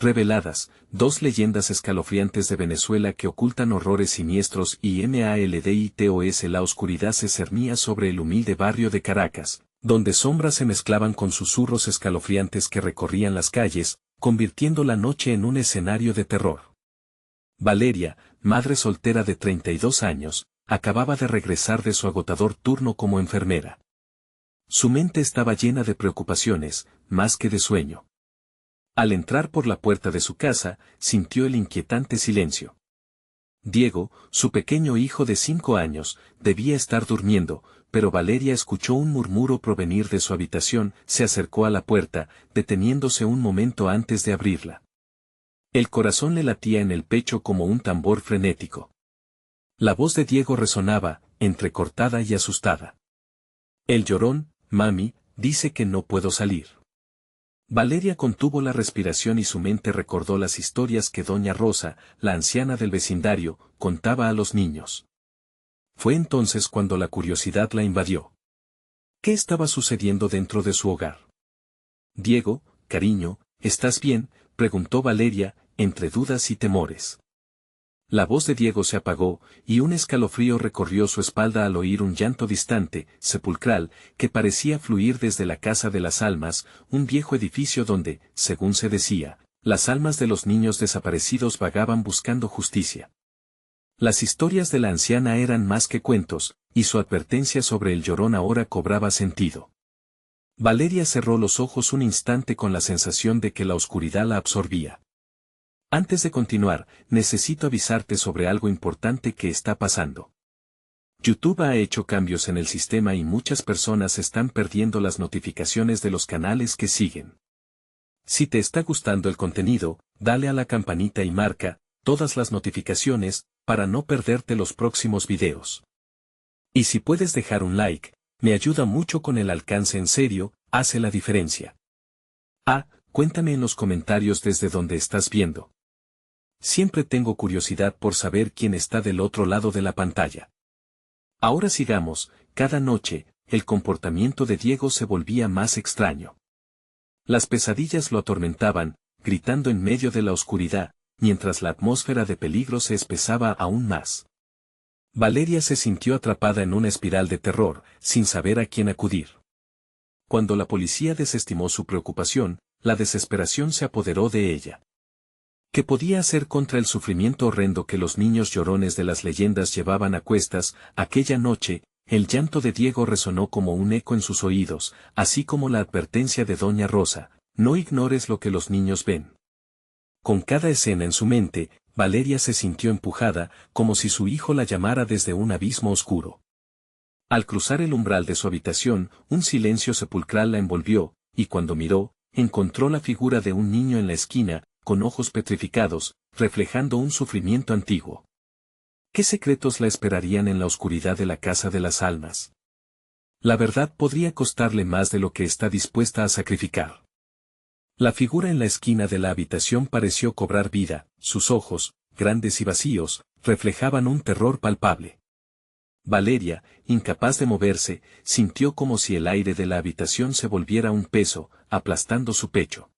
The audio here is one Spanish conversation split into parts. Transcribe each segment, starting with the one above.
Reveladas, dos leyendas escalofriantes de Venezuela que ocultan horrores siniestros y malditos. La oscuridad se cernía sobre el humilde barrio de Caracas, donde sombras se mezclaban con susurros escalofriantes que recorrían las calles, convirtiendo la noche en un escenario de terror. Valeria, madre soltera de 32 años, acababa de regresar de su agotador turno como enfermera. Su mente estaba llena de preocupaciones, más que de sueño. Al entrar por la puerta de su casa, sintió el inquietante silencio. Diego, su pequeño hijo de 5 años, debía estar durmiendo, pero Valeria escuchó un murmuro provenir de su habitación, se acercó a la puerta, deteniéndose un momento antes de abrirla. El corazón le latía en el pecho como un tambor frenético. La voz de Diego resonaba, entrecortada y asustada. El llorón, mami, dice que no puedo salir. Valeria contuvo la respiración y su mente recordó las historias que doña Rosa, la anciana del vecindario, contaba a los niños. Fue entonces cuando la curiosidad la invadió. ¿Qué estaba sucediendo dentro de su hogar? Diego, cariño, ¿estás bien?, preguntó Valeria, entre dudas y temores. La voz de Diego se apagó, y un escalofrío recorrió su espalda al oír un llanto distante, sepulcral, que parecía fluir desde la Casa de las Almas, un viejo edificio donde, según se decía, las almas de los niños desaparecidos vagaban buscando justicia. Las historias de la anciana eran más que cuentos, y su advertencia sobre el llorón ahora cobraba sentido. Valeria cerró los ojos un instante con la sensación de que la oscuridad la absorbía. Antes de continuar, necesito avisarte sobre algo importante que está pasando. YouTube ha hecho cambios en el sistema y muchas personas están perdiendo las notificaciones de los canales que siguen. Si te está gustando el contenido, dale a la campanita y marca todas las notificaciones para no perderte los próximos videos. Y si puedes dejar un like, me ayuda mucho con el alcance, en serio, hace la diferencia. Cuéntame en los comentarios desde donde estás viendo. Siempre tengo curiosidad por saber quién está del otro lado de la pantalla. Ahora sigamos. Cada noche, el comportamiento de Diego se volvía más extraño. Las pesadillas lo atormentaban, gritando en medio de la oscuridad, mientras la atmósfera de peligro se espesaba aún más. Valeria se sintió atrapada en una espiral de terror, sin saber a quién acudir. Cuando la policía desestimó su preocupación, la desesperación se apoderó de ella. ¿Qué podía hacer contra el sufrimiento horrendo que los niños llorones de las leyendas llevaban a cuestas? Aquella noche, el llanto de Diego resonó como un eco en sus oídos, así como la advertencia de doña Rosa: no ignores lo que los niños ven. Con cada escena en su mente, Valeria se sintió empujada, como si su hijo la llamara desde un abismo oscuro. Al cruzar el umbral de su habitación, un silencio sepulcral la envolvió, y cuando miró, encontró la figura de un niño en la esquina, con ojos petrificados, reflejando un sufrimiento antiguo. ¿Qué secretos la esperarían en la oscuridad de la Casa de las Almas? La verdad podría costarle más de lo que está dispuesta a sacrificar. La figura en la esquina de la habitación pareció cobrar vida, sus ojos, grandes y vacíos, reflejaban un terror palpable. Valeria, incapaz de moverse, sintió como si el aire de la habitación se volviera un peso, aplastando su pecho.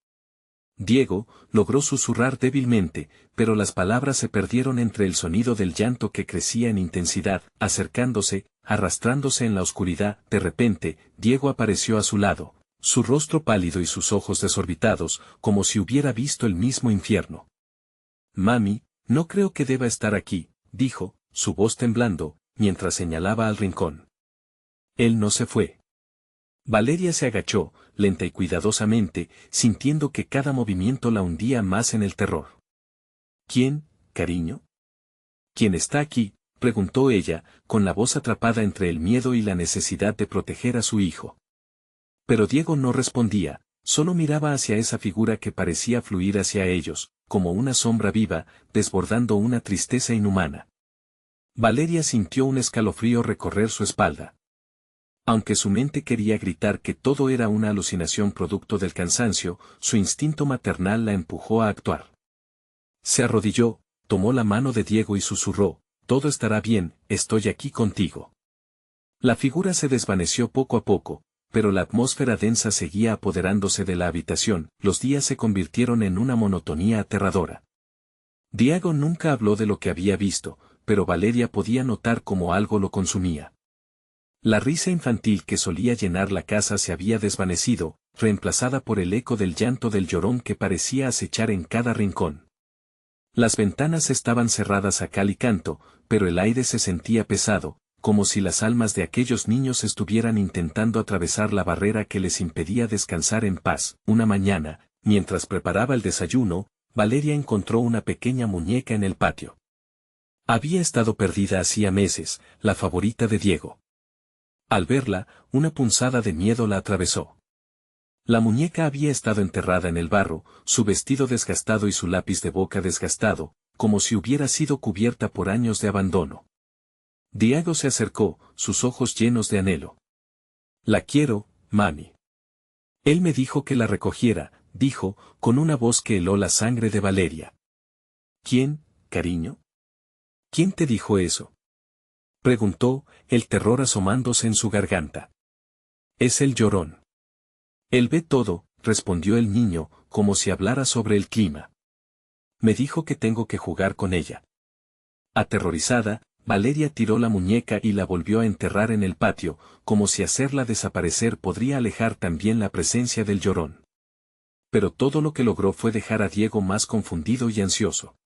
Diego logró susurrar débilmente, pero las palabras se perdieron entre el sonido del llanto que crecía en intensidad, acercándose, arrastrándose en la oscuridad. De repente, Diego apareció a su lado, su rostro pálido y sus ojos desorbitados, como si hubiera visto el mismo infierno. Mami, no creo que deba estar aquí, dijo, su voz temblando, mientras señalaba al rincón. Él no se fue. Valeria se agachó, lenta y cuidadosamente, sintiendo que cada movimiento la hundía más en el terror. ¿Quién, cariño? ¿Quién está aquí?, preguntó ella, con la voz atrapada entre el miedo y la necesidad de proteger a su hijo. Pero Diego no respondía, solo miraba hacia esa figura que parecía fluir hacia ellos, como una sombra viva, desbordando una tristeza inhumana. Valeria sintió un escalofrío recorrer su espalda. Aunque su mente quería gritar que todo era una alucinación producto del cansancio, su instinto maternal la empujó a actuar. Se arrodilló, tomó la mano de Diego y susurró: todo estará bien, estoy aquí contigo. La figura se desvaneció poco a poco, pero la atmósfera densa seguía apoderándose de la habitación, los días se convirtieron en una monotonía aterradora. Diego nunca habló de lo que había visto, pero Valeria podía notar cómo algo lo consumía. La risa infantil que solía llenar la casa se había desvanecido, reemplazada por el eco del llanto del llorón que parecía acechar en cada rincón. Las ventanas estaban cerradas a cal y canto, pero el aire se sentía pesado, como si las almas de aquellos niños estuvieran intentando atravesar la barrera que les impedía descansar en paz. Una mañana, mientras preparaba el desayuno, Valeria encontró una pequeña muñeca en el patio. Había estado perdida hacía meses, la favorita de Diego. Al verla, una punzada de miedo la atravesó. La muñeca había estado enterrada en el barro, su vestido desgastado y su lápiz de boca desgastado, como si hubiera sido cubierta por años de abandono. Diego se acercó, sus ojos llenos de anhelo. «La quiero, mami». Él me dijo que la recogiera, dijo, con una voz que heló la sangre de Valeria. «¿Quién, cariño? ¿Quién te dijo eso?», preguntó, el terror asomándose en su garganta. «Es el Llorón». «Él ve todo», respondió el niño, como si hablara sobre el clima. «Me dijo que tengo que jugar con ella». Aterrorizada, Valeria tiró la muñeca y la volvió a enterrar en el patio, como si hacerla desaparecer podría alejar también la presencia del Llorón. Pero todo lo que logró fue dejar a Diego más confundido y ansioso.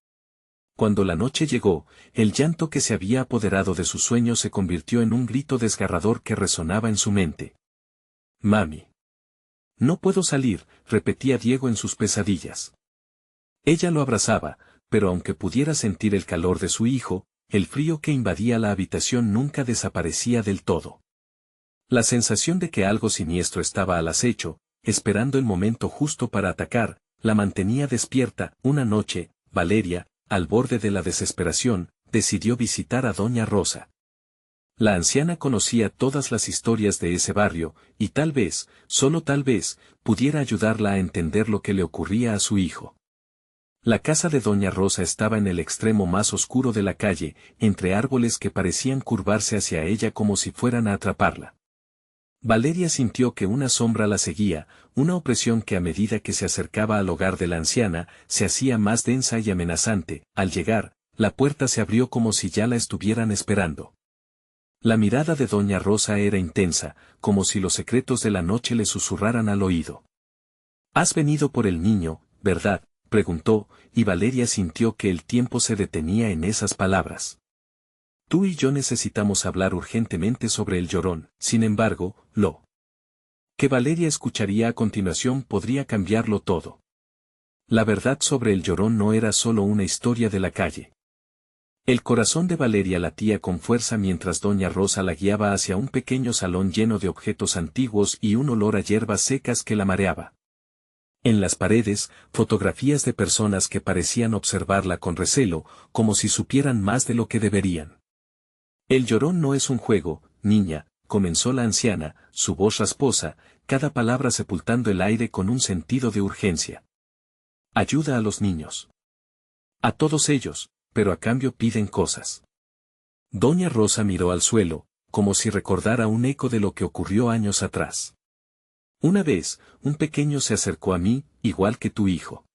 Cuando la noche llegó, el llanto que se había apoderado de su sueño se convirtió en un grito desgarrador que resonaba en su mente. «Mami. No puedo salir», repetía Diego en sus pesadillas. Ella lo abrazaba, pero aunque pudiera sentir el calor de su hijo, el frío que invadía la habitación nunca desaparecía del todo. La sensación de que algo siniestro estaba al acecho, esperando el momento justo para atacar, la mantenía despierta. Una noche, Valeria, al borde de la desesperación, decidió visitar a Doña Rosa. La anciana conocía todas las historias de ese barrio, y tal vez, solo tal vez, pudiera ayudarla a entender lo que le ocurría a su hijo. La casa de Doña Rosa estaba en el extremo más oscuro de la calle, entre árboles que parecían curvarse hacia ella como si fueran a atraparla. Valeria sintió que una sombra la seguía, una opresión que a medida que se acercaba al hogar de la anciana, se hacía más densa y amenazante. Al llegar, la puerta se abrió como si ya la estuvieran esperando. La mirada de Doña Rosa era intensa, como si los secretos de la noche le susurraran al oído. «Has venido por el niño, ¿verdad?», preguntó, y Valeria sintió que el tiempo se detenía en esas palabras. «Tú y yo necesitamos hablar urgentemente sobre el Llorón». Sin embargo, lo que Valeria escucharía a continuación podría cambiarlo todo. La verdad sobre el Llorón no era solo una historia de la calle. El corazón de Valeria latía con fuerza mientras Doña Rosa la guiaba hacia un pequeño salón lleno de objetos antiguos y un olor a hierbas secas que la mareaba. En las paredes, fotografías de personas que parecían observarla con recelo, como si supieran más de lo que deberían. «El Llorón no es un juego, niña», comenzó la anciana, su voz rasposa, cada palabra sepultando el aire con un sentido de urgencia. «Ayuda a los niños. A todos ellos, pero a cambio piden cosas». Doña Rosa miró al suelo, como si recordara un eco de lo que ocurrió años atrás. «Una vez, un pequeño se acercó a mí, igual que tu hijo.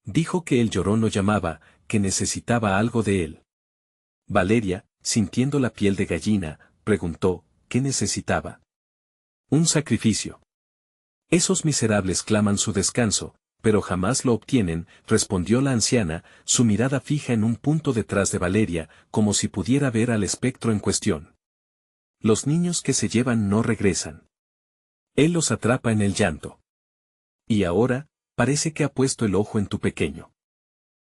Dijo que el Llorón lo llamaba, que necesitaba algo de él». Valeria, sintiendo la piel de gallina, preguntó, ¿qué necesitaba? «Un sacrificio. Esos miserables claman su descanso, pero jamás lo obtienen», respondió la anciana, su mirada fija en un punto detrás de Valeria, como si pudiera ver al espectro en cuestión. «Los niños que se llevan no regresan. Él los atrapa en el llanto. Y ahora, parece que ha puesto el ojo en tu pequeño».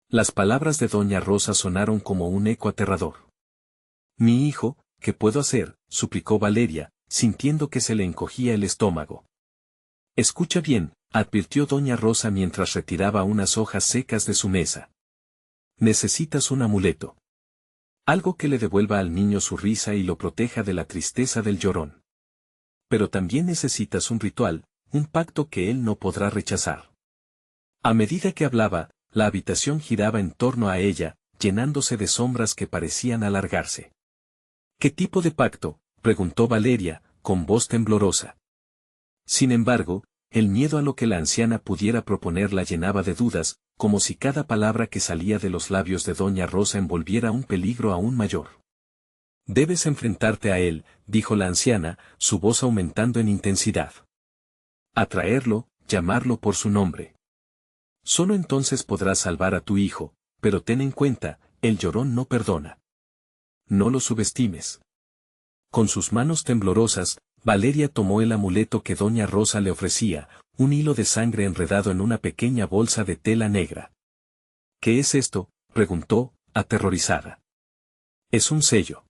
Las palabras de Doña Rosa sonaron como un eco aterrador. «Mi hijo, ¿qué puedo hacer?», suplicó Valeria, sintiendo que se le encogía el estómago. «Escucha bien», advirtió Doña Rosa mientras retiraba unas hojas secas de su mesa. «Necesitas un amuleto. Algo que le devuelva al niño su risa y lo proteja de la tristeza del Llorón. Pero también necesitas un ritual, un pacto que él no podrá rechazar». A medida que hablaba, la habitación giraba en torno a ella, llenándose de sombras que parecían alargarse. «¿Qué tipo de pacto?», preguntó Valeria, con voz temblorosa. Sin embargo, el miedo a lo que la anciana pudiera proponer la llenaba de dudas, como si cada palabra que salía de los labios de doña Rosa envolviera un peligro aún mayor. Debes enfrentarte a él, dijo la anciana, su voz aumentando en intensidad. Atraerlo, llamarlo por su nombre. Solo entonces podrás salvar a tu hijo, pero ten en cuenta, el llorón no perdona. No lo subestimes. Con sus manos temblorosas, Valeria tomó el amuleto que doña Rosa le ofrecía, un hilo de sangre enredado en una pequeña bolsa de tela negra. ¿Qué es esto?, preguntó, aterrorizada. Es un sello.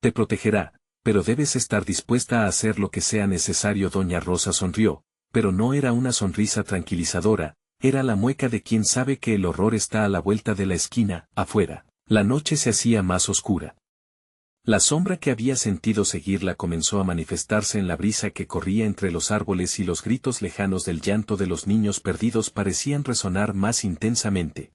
Te protegerá, pero debes estar dispuesta a hacer lo que sea necesario. Doña Rosa sonrió, pero no era una sonrisa tranquilizadora, era la mueca de quien sabe que el horror está a la vuelta de la esquina. Afuera, la noche se hacía más oscura. La sombra que había sentido seguirla comenzó a manifestarse en la brisa que corría entre los árboles y los gritos lejanos del llanto de los niños perdidos parecían resonar más intensamente.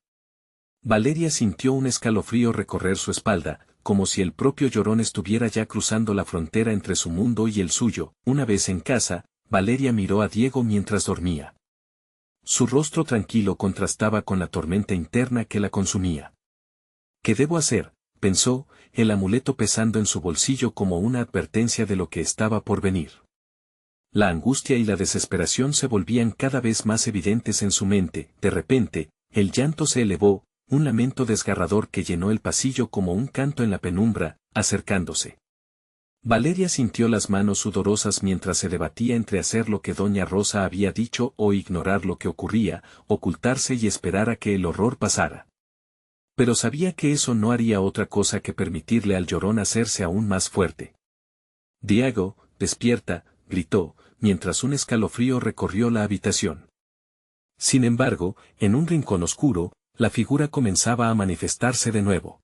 Valeria sintió un escalofrío recorrer su espalda, como si el propio llorón estuviera ya cruzando la frontera entre su mundo y el suyo. Una vez en casa, Valeria miró a Diego mientras dormía. Su rostro tranquilo contrastaba con la tormenta interna que la consumía. ¿Qué debo hacer?, pensó, el amuleto pesando en su bolsillo como una advertencia de lo que estaba por venir. La angustia y la desesperación se volvían cada vez más evidentes en su mente. De repente, el llanto se elevó, un lamento desgarrador que llenó el pasillo como un canto en la penumbra, acercándose. Valeria sintió las manos sudorosas mientras se debatía entre hacer lo que doña Rosa había dicho o ignorar lo que ocurría, ocultarse y esperar a que el horror pasara. Pero sabía que eso no haría otra cosa que permitirle al llorón hacerse aún más fuerte. «Diego, despierta», gritó, mientras un escalofrío recorrió la habitación. Sin embargo, en un rincón oscuro, la figura comenzaba a manifestarse de nuevo.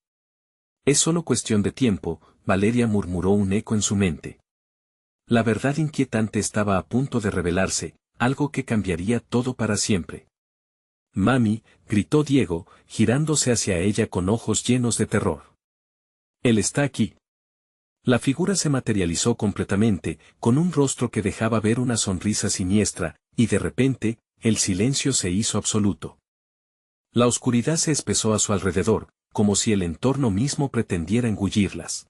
«Es solo cuestión de tiempo», Valeria murmuró un eco en su mente. La verdad inquietante estaba a punto de revelarse, algo que cambiaría todo para siempre. «Mami», gritó Diego, girándose hacia ella con ojos llenos de terror. «Él está aquí». La figura se materializó completamente, con un rostro que dejaba ver una sonrisa siniestra, y de repente, el silencio se hizo absoluto. La oscuridad se espesó a su alrededor, como si el entorno mismo pretendiera engullirlas.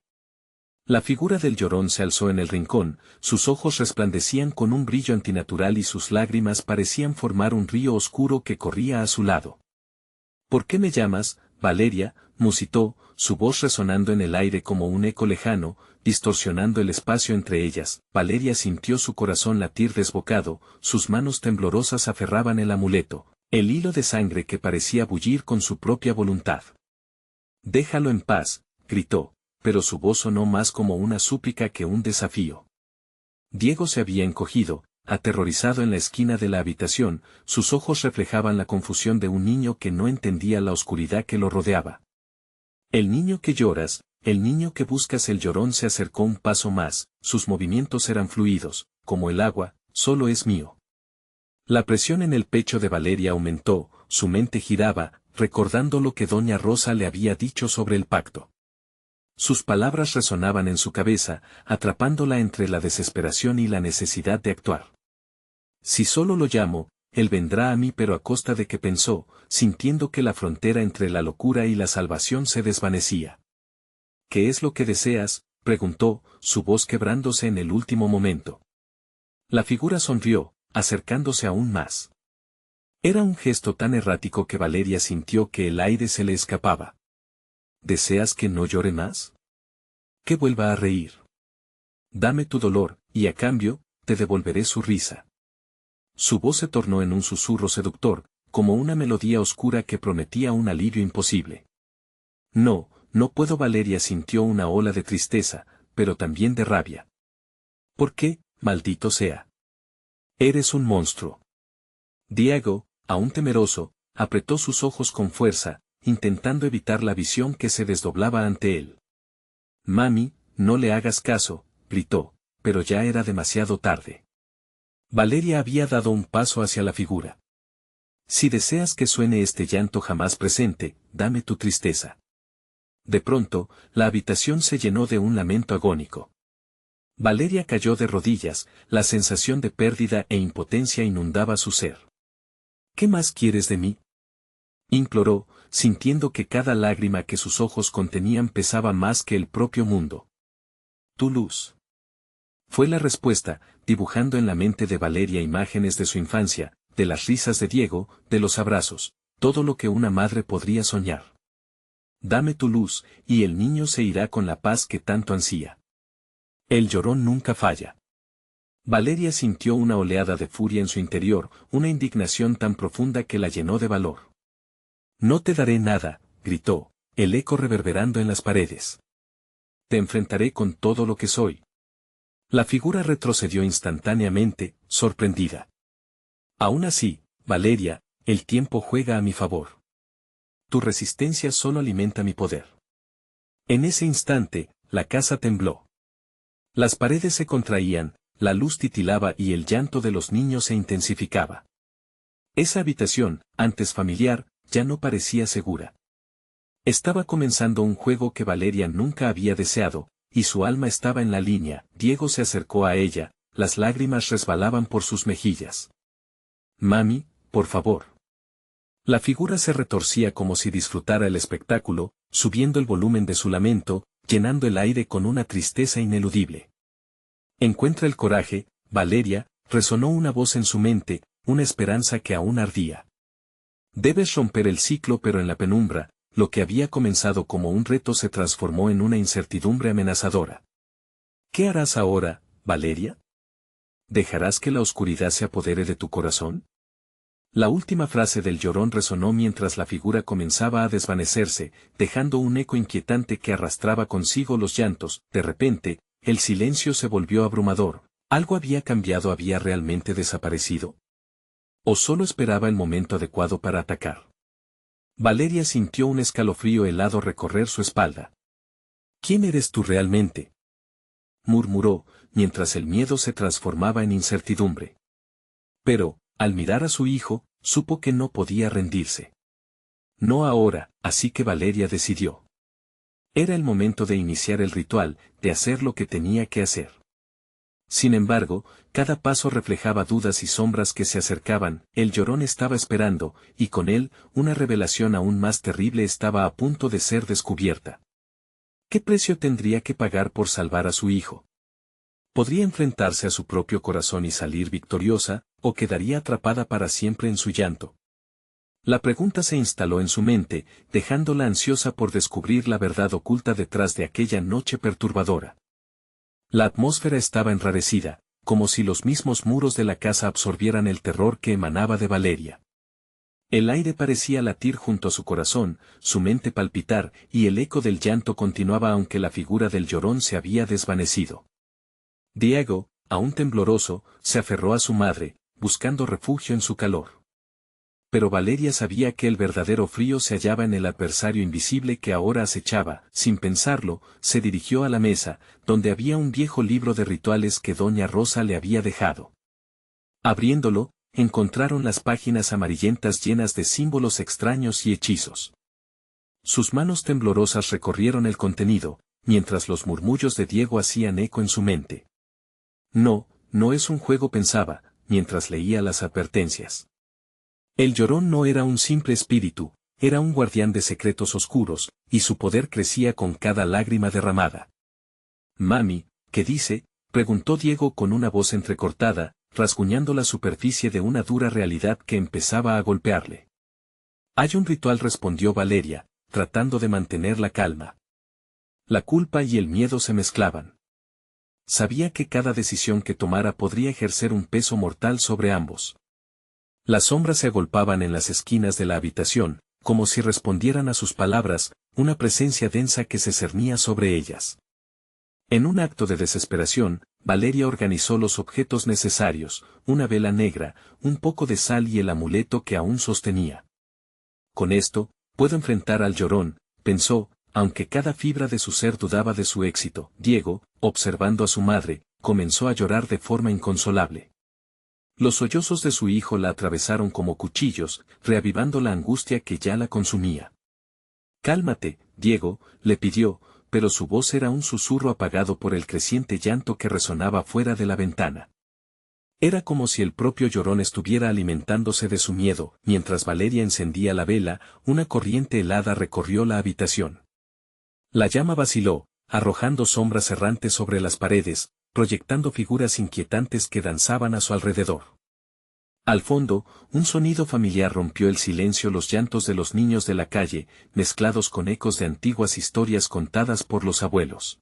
La figura del llorón se alzó en el rincón, sus ojos resplandecían con un brillo antinatural y sus lágrimas parecían formar un río oscuro que corría a su lado. «¿Por qué me llamas, Valeria?», musitó, su voz resonando en el aire como un eco lejano, distorsionando el espacio entre ellas. Valeria sintió su corazón latir desbocado, sus manos temblorosas aferraban el amuleto, el hilo de sangre que parecía bullir con su propia voluntad. «Déjalo en paz», gritó, pero su voz sonó más como una súplica que un desafío. Diego se había encogido, aterrorizado en la esquina de la habitación, sus ojos reflejaban la confusión de un niño que no entendía la oscuridad que lo rodeaba. «El niño que lloras, el niño que buscas». El llorón se acercó un paso más, sus movimientos eran fluidos, como el agua, «solo es mío». La presión en el pecho de Valeria aumentó, su mente giraba, recordando lo que doña Rosa le había dicho sobre el pacto. Sus palabras resonaban en su cabeza, atrapándola entre la desesperación y la necesidad de actuar. «Si solo lo llamo, él vendrá a mí», pero a costa de que pensó, sintiendo que la frontera entre la locura y la salvación se desvanecía. «¿Qué es lo que deseas?», preguntó, su voz quebrándose en el último momento. La figura sonrió, acercándose aún más. Era un gesto tan errático que Valeria sintió que el aire se le escapaba. «¿Deseas que no llore más? Que vuelva a reír. Dame tu dolor, y a cambio, te devolveré su risa». Su voz se tornó en un susurro seductor, como una melodía oscura que prometía un alivio imposible. «No, no puedo». Valeria sintió una ola de tristeza, pero también de rabia. «¿Por qué, maldito sea? Eres un monstruo». Diego, aún temeroso, apretó sus ojos con fuerza, intentando evitar la visión que se desdoblaba ante él. «Mami, no le hagas caso», gritó, pero ya era demasiado tarde. Valeria había dado un paso hacia la figura. «Si deseas que suene este llanto jamás presente, dame tu tristeza». De pronto, la habitación se llenó de un lamento agónico. Valeria cayó de rodillas, la sensación de pérdida e impotencia inundaba su ser. ¿Qué más quieres de mí?, imploró, sintiendo que cada lágrima que sus ojos contenían pesaba más que el propio mundo. Tu luz. Fue la respuesta, dibujando en la mente de Valeria imágenes de su infancia, de las risas de Diego, de los abrazos, todo lo que una madre podría soñar. Dame tu luz, y el niño se irá con la paz que tanto ansía. El llorón nunca falla. Valeria sintió una oleada de furia en su interior, una indignación tan profunda que la llenó de valor. No te daré nada, gritó, el eco reverberando en las paredes. Te enfrentaré con todo lo que soy. La figura retrocedió instantáneamente, sorprendida. Aún así, Valeria, el tiempo juega a mi favor. Tu resistencia solo alimenta mi poder. En ese instante, la casa tembló. Las paredes se contraían, la luz titilaba y el llanto de los niños se intensificaba. Esa habitación, antes familiar, ya no parecía segura. Estaba comenzando un juego que Valeria nunca había deseado, y su alma estaba en la línea. Diego se acercó a ella, las lágrimas resbalaban por sus mejillas. Mami, por favor. La figura se retorcía como si disfrutara el espectáculo, subiendo el volumen de su lamento, llenando el aire con una tristeza ineludible. Encuentra el coraje, Valeria, resonó una voz en su mente, una esperanza que aún ardía. Debes romper el ciclo, pero en la penumbra, lo que había comenzado como un reto se transformó en una incertidumbre amenazadora. ¿Qué harás ahora, Valeria? ¿Dejarás que la oscuridad se apodere de tu corazón? La última frase del llorón resonó mientras la figura comenzaba a desvanecerse, dejando un eco inquietante que arrastraba consigo los llantos. De repente, el silencio se volvió abrumador. ¿Algo había cambiado? ¿Había realmente desaparecido? ¿O solo esperaba el momento adecuado para atacar? Valeria sintió un escalofrío helado recorrer su espalda. ¿Quién eres tú realmente?, murmuró, mientras el miedo se transformaba en incertidumbre. Pero, al mirar a su hijo, supo que no podía rendirse. No ahora, así que Valeria decidió. Era el momento de iniciar el ritual, de hacer lo que tenía que hacer. Sin embargo, cada paso reflejaba dudas y sombras que se acercaban. El llorón estaba esperando, y con él, una revelación aún más terrible estaba a punto de ser descubierta. ¿Qué precio tendría que pagar por salvar a su hijo? ¿Podría enfrentarse a su propio corazón y salir victoriosa, o quedaría atrapada para siempre en su llanto? La pregunta se instaló en su mente, dejándola ansiosa por descubrir la verdad oculta detrás de aquella noche perturbadora. La atmósfera estaba enrarecida, como si los mismos muros de la casa absorbieran el terror que emanaba de Valeria. El aire parecía latir junto a su corazón, su mente palpitar, y el eco del llanto continuaba aunque la figura del llorón se había desvanecido. Diego, aún tembloroso, se aferró a su madre, buscando refugio en su calor. Pero Valeria sabía que el verdadero frío se hallaba en el adversario invisible que ahora acechaba. Sin pensarlo, se dirigió a la mesa, donde había un viejo libro de rituales que doña Rosa le había dejado. Abriéndolo, encontraron las páginas amarillentas llenas de símbolos extraños y hechizos. Sus manos temblorosas recorrieron el contenido, mientras los murmullos de Diego hacían eco en su mente. No, no es un juego, pensaba, mientras leía las advertencias. El llorón no era un simple espíritu, era un guardián de secretos oscuros, y su poder crecía con cada lágrima derramada. Mami, ¿qué dice?, preguntó Diego con una voz entrecortada, rasguñando la superficie de una dura realidad que empezaba a golpearle. Hay un ritual, respondió Valeria, tratando de mantener la calma. La culpa y el miedo se mezclaban. Sabía que cada decisión que tomara podría ejercer un peso mortal sobre ambos. Las sombras se agolpaban en las esquinas de la habitación, como si respondieran a sus palabras, una presencia densa que se cernía sobre ellas. En un acto de desesperación, Valeria organizó los objetos necesarios, una vela negra, un poco de sal y el amuleto que aún sostenía. Con esto, puedo enfrentar al llorón, pensó, aunque cada fibra de su ser dudaba de su éxito. Diego, observando a su madre, comenzó a llorar de forma inconsolable. Los sollozos de su hijo la atravesaron como cuchillos, reavivando la angustia que ya la consumía. Cálmate, Diego, le pidió, pero su voz era un susurro apagado por el creciente llanto que resonaba fuera de la ventana. Era como si el propio llorón estuviera alimentándose de su miedo. Mientras Valeria encendía la vela, una corriente helada recorrió la habitación. La llama vaciló, arrojando sombras errantes sobre las paredes, proyectando figuras inquietantes que danzaban a su alrededor. Al fondo, un sonido familiar rompió el silencio, los llantos de los niños de la calle, mezclados con ecos de antiguas historias contadas por los abuelos.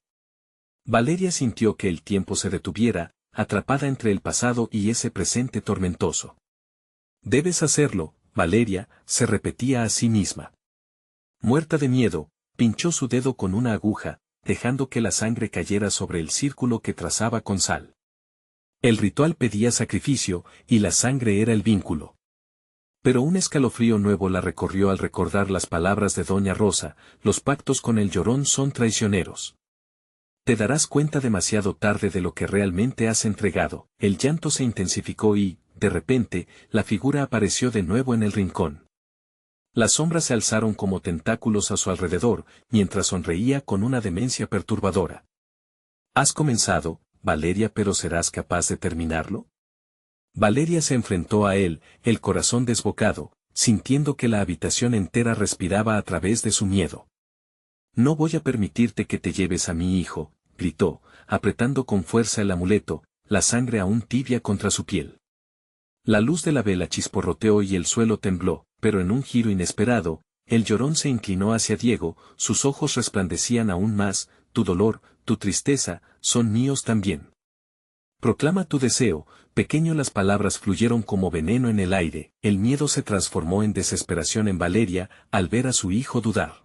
Valeria sintió que el tiempo se detuviera, atrapada entre el pasado y ese presente tormentoso. «Debes hacerlo, Valeria», se repetía a sí misma. Muerta de miedo, pinchó su dedo con una aguja, dejando que la sangre cayera sobre el círculo que trazaba con sal. El ritual pedía sacrificio, y la sangre era el vínculo. Pero un escalofrío nuevo la recorrió al recordar las palabras de Doña Rosa: los pactos con el llorón son traicioneros. Te darás cuenta demasiado tarde de lo que realmente has entregado. El llanto se intensificó y, de repente, la figura apareció de nuevo en el rincón. Las sombras se alzaron como tentáculos a su alrededor, mientras sonreía con una demencia perturbadora. «Has comenzado, Valeria, pero ¿serás capaz de terminarlo?». Valeria se enfrentó a él, el corazón desbocado, sintiendo que la habitación entera respiraba a través de su miedo. «No voy a permitirte que te lleves a mi hijo», gritó, apretando con fuerza el amuleto, la sangre aún tibia contra su piel. La luz de la vela chisporroteó y el suelo tembló, pero en un giro inesperado, el llorón se inclinó hacia Diego, sus ojos resplandecían aún más: «Tu dolor, tu tristeza, son míos también. Proclama tu deseo, pequeño». Las palabras fluyeron como veneno en el aire, el miedo se transformó en desesperación en Valeria, al ver a su hijo dudar.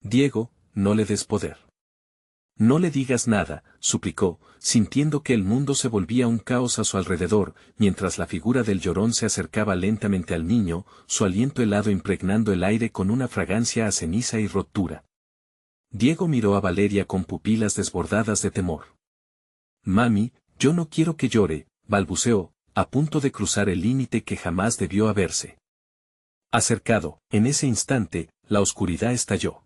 «Diego, no le des poder. No le digas nada», suplicó, sintiendo que el mundo se volvía un caos a su alrededor, mientras la figura del llorón se acercaba lentamente al niño, su aliento helado impregnando el aire con una fragancia a ceniza y rotura. Diego miró a Valeria con pupilas desbordadas de temor. «Mami, yo no quiero que llore», balbuceó, a punto de cruzar el límite que jamás debió haberse acercado. En ese instante, la oscuridad estalló.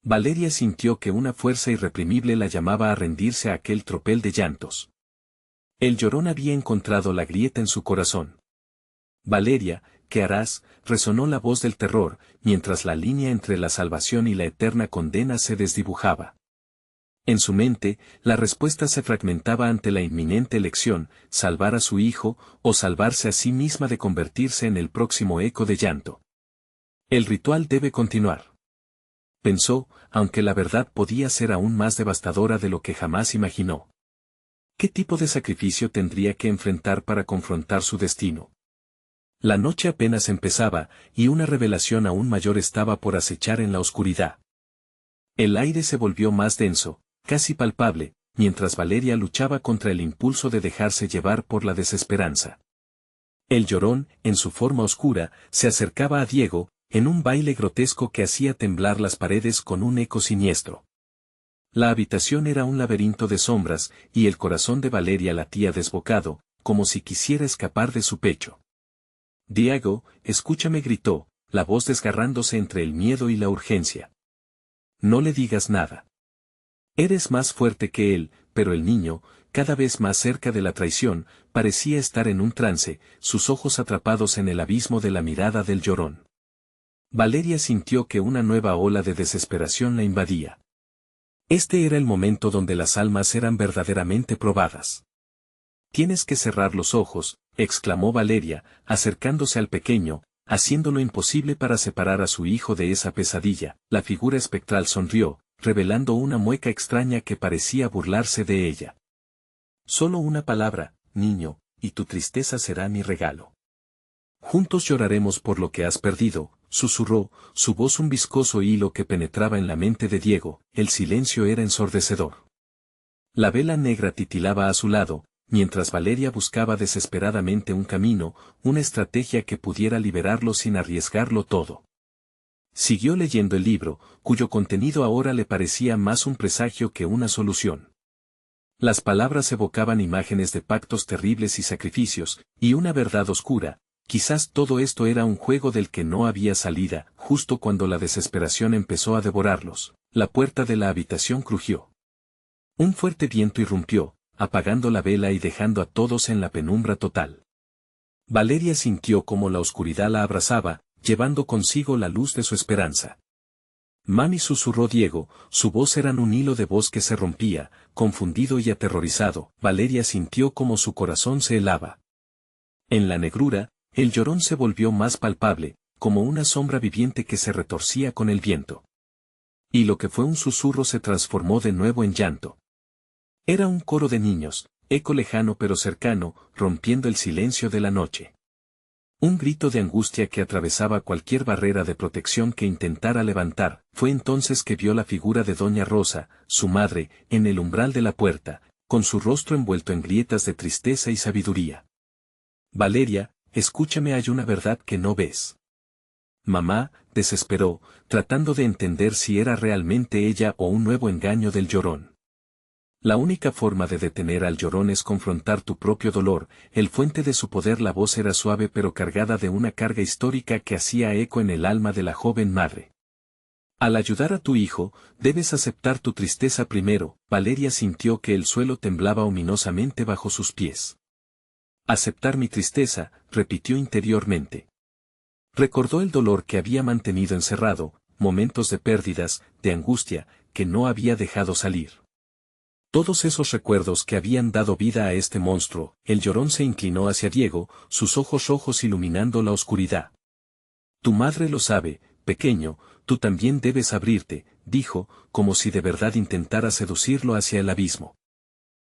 Valeria sintió que una fuerza irreprimible la llamaba a rendirse a aquel tropel de llantos. El llorón había encontrado la grieta en su corazón. «Valeria, ¿qué harás?», resonó la voz del terror, mientras la línea entre la salvación y la eterna condena se desdibujaba. En su mente, la respuesta se fragmentaba ante la inminente elección: salvar a su hijo, o salvarse a sí misma de convertirse en el próximo eco de llanto. «El ritual debe continuar», pensó, aunque la verdad podía ser aún más devastadora de lo que jamás imaginó. ¿Qué tipo de sacrificio tendría que enfrentar para confrontar su destino? La noche apenas empezaba, y una revelación aún mayor estaba por acechar en la oscuridad. El aire se volvió más denso, casi palpable, mientras Valeria luchaba contra el impulso de dejarse llevar por la desesperanza. El llorón, en su forma oscura, se acercaba a Diego, en un baile grotesco que hacía temblar las paredes con un eco siniestro. La habitación era un laberinto de sombras, y el corazón de Valeria latía desbocado, como si quisiera escapar de su pecho. «Diego, escúchame», gritó, la voz desgarrándose entre el miedo y la urgencia. «No le digas nada. Eres más fuerte que él». Pero el niño, cada vez más cerca de la traición, parecía estar en un trance, sus ojos atrapados en el abismo de la mirada del llorón. Valeria sintió que una nueva ola de desesperación la invadía. Este era el momento donde las almas eran verdaderamente probadas. «Tienes que cerrar los ojos», exclamó Valeria, acercándose al pequeño, haciendo lo imposible para separar a su hijo de esa pesadilla. La figura espectral sonrió, revelando una mueca extraña que parecía burlarse de ella. «Solo una palabra, niño, y tu tristeza será mi regalo. Juntos lloraremos por lo que has perdido», susurró, su voz un viscoso hilo que penetraba en la mente de Diego. El silencio era ensordecedor. La vela negra titilaba a su lado, mientras Valeria buscaba desesperadamente un camino, una estrategia que pudiera liberarlo sin arriesgarlo todo. Siguió leyendo el libro, cuyo contenido ahora le parecía más un presagio que una solución. Las palabras evocaban imágenes de pactos terribles y sacrificios, y una verdad oscura. Quizás todo esto era un juego del que no había salida. Justo cuando la desesperación empezó a devorarlos, La puerta de la habitación crujió. Un fuerte viento irrumpió, apagando la vela y dejando a todos en la penumbra total. Valeria sintió cómo la oscuridad la abrazaba, llevando consigo la luz de su esperanza. Mami, susurró Diego, su voz era un hilo de voz que se rompía, confundido y aterrorizado. Valeria sintió como su corazón se helaba. En la negrura, el Llorón se volvió más palpable, como una sombra viviente que se retorcía con el viento. Y lo que fue un susurro se transformó de nuevo en llanto. Era un coro de niños, eco lejano pero cercano, rompiendo el silencio de la noche. Un grito de angustia que atravesaba cualquier barrera de protección que intentara levantar. Fue entonces que vio la figura de Doña Rosa, su madre, en el umbral de la puerta, con su rostro envuelto en grietas de tristeza y sabiduría. Valeria, escúchame, hay una verdad que no ves. Mamá, desesperó, tratando de entender si era realmente ella o un nuevo engaño del Llorón. La única forma de detener al Llorón es confrontar tu propio dolor. El fuente de su poder. La voz era suave pero cargada de una carga histórica que hacía eco en el alma de la joven madre. Al ayudar a tu hijo, debes aceptar tu tristeza primero. Valeria sintió que el suelo temblaba ominosamente bajo sus pies. Aceptar mi tristeza, repitió interiormente. Recordó el dolor que había mantenido encerrado, momentos de pérdidas, de angustia, que no había dejado salir. Todos esos recuerdos que habían dado vida a este monstruo. El Llorón se inclinó hacia Diego, sus ojos rojos iluminando la oscuridad. Tu madre lo sabe, pequeño, tú también debes abrirte, dijo, como si de verdad intentara seducirlo hacia el abismo.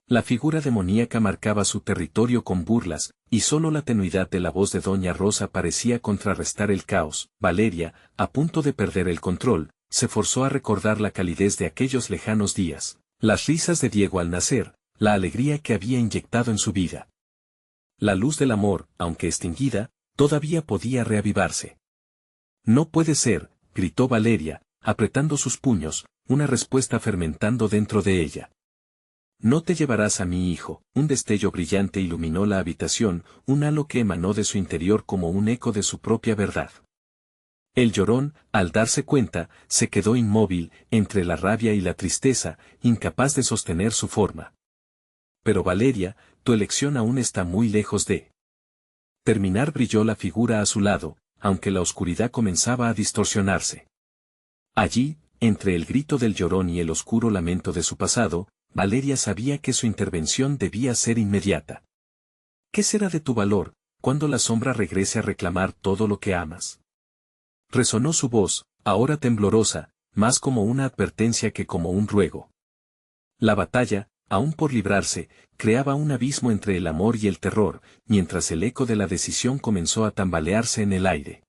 La figura demoníaca marcaba su territorio con burlas, y solo la tenuidad de la voz de Doña Rosa parecía contrarrestar el caos. Valeria, a punto de perder el control, se forzó a recordar la calidez de aquellos lejanos días. Las risas de Diego al nacer, la alegría que había inyectado en su vida. La luz del amor, aunque extinguida, todavía podía reavivarse. No puede ser, gritó Valeria, apretando sus puños, una respuesta fermentando dentro de ella. No te llevarás a mi hijo. Un destello brillante iluminó la habitación, un halo que emanó de su interior como un eco de su propia verdad. El Llorón, al darse cuenta, se quedó inmóvil, entre la rabia y la tristeza, incapaz de sostener su forma. Pero Valeria, tu elección aún está muy lejos de terminar. Brilló la figura a su lado, aunque la oscuridad comenzaba a distorsionarse. Allí, entre el grito del Llorón y el oscuro lamento de su pasado, Valeria sabía que su intervención debía ser inmediata. ¿Qué será de tu valor, cuando la sombra regrese a reclamar todo lo que amas? Resonó su voz, ahora temblorosa, más como una advertencia que como un ruego. La batalla, aún por librarse, creaba un abismo entre el amor y el terror, mientras el eco de la decisión comenzó a tambalearse en el aire.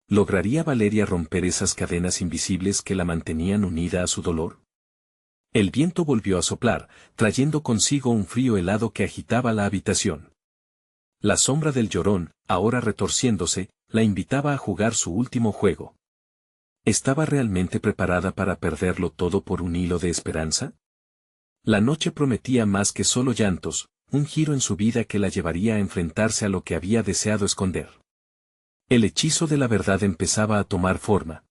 ¿Lograría Valeria romper esas cadenas invisibles que la mantenían unida a su dolor? El viento volvió a soplar, trayendo consigo un frío helado que agitaba la habitación. La sombra del Llorón, ahora retorciéndose, la invitaba a jugar su último juego. ¿Estaba realmente preparada para perderlo todo por un hilo de esperanza? La noche prometía más que solo llantos, un giro en su vida que la llevaría a enfrentarse a lo que había deseado esconder. El hechizo de la verdad empezaba a tomar forma.